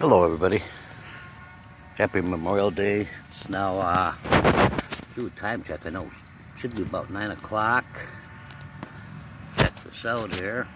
Hello everybody, happy Memorial Day. It's now do a time check. I know it should be about 9 o'clock. Check this out here,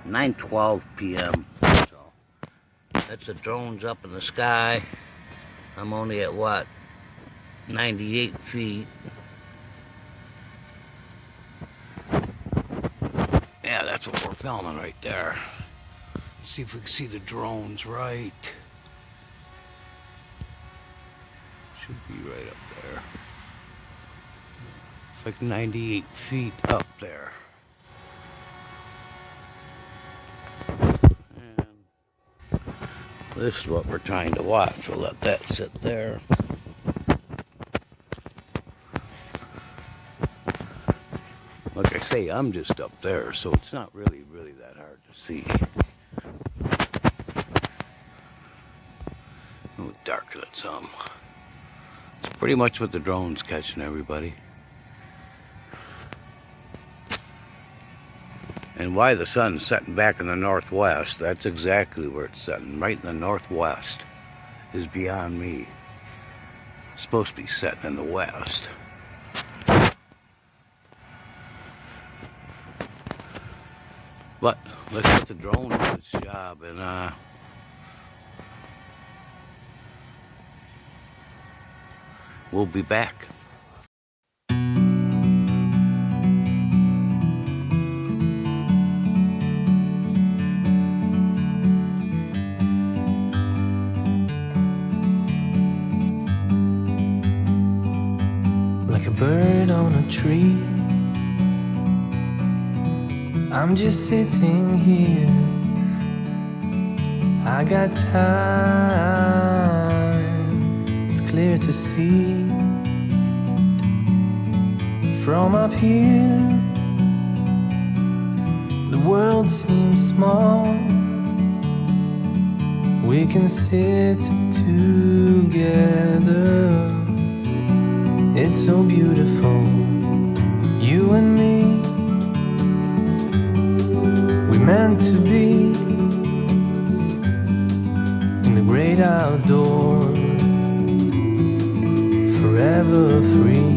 9:12 p.m. So that's the drones up in the sky. I'm only at what, 98 feet. Yeah, that's what we're filming right there. See if we can see the drones right. Should be right up there. It's like 98 feet up there. And this is what we're trying to watch. We'll let that sit there. Like I say, I'm just up there, so it's not really that hard to see. We'll darken it some. It's pretty much what the drone's catching, everybody. And why the sun's setting back in the northwest, that's exactly where it's setting. Right in the northwest is beyond me. It's supposed to be setting in the west. But let's let the drone do its job, and we'll be back. Like a bird on a tree, I'm just sitting here. I got time, it's clear to see. From up here, the world seems small. We can sit together. It's so beautiful, you and me. We meant to be in the great outdoors, forever free.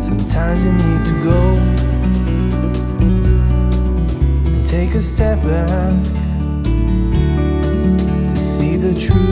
Sometimes you need to go and take a step back to see the truth.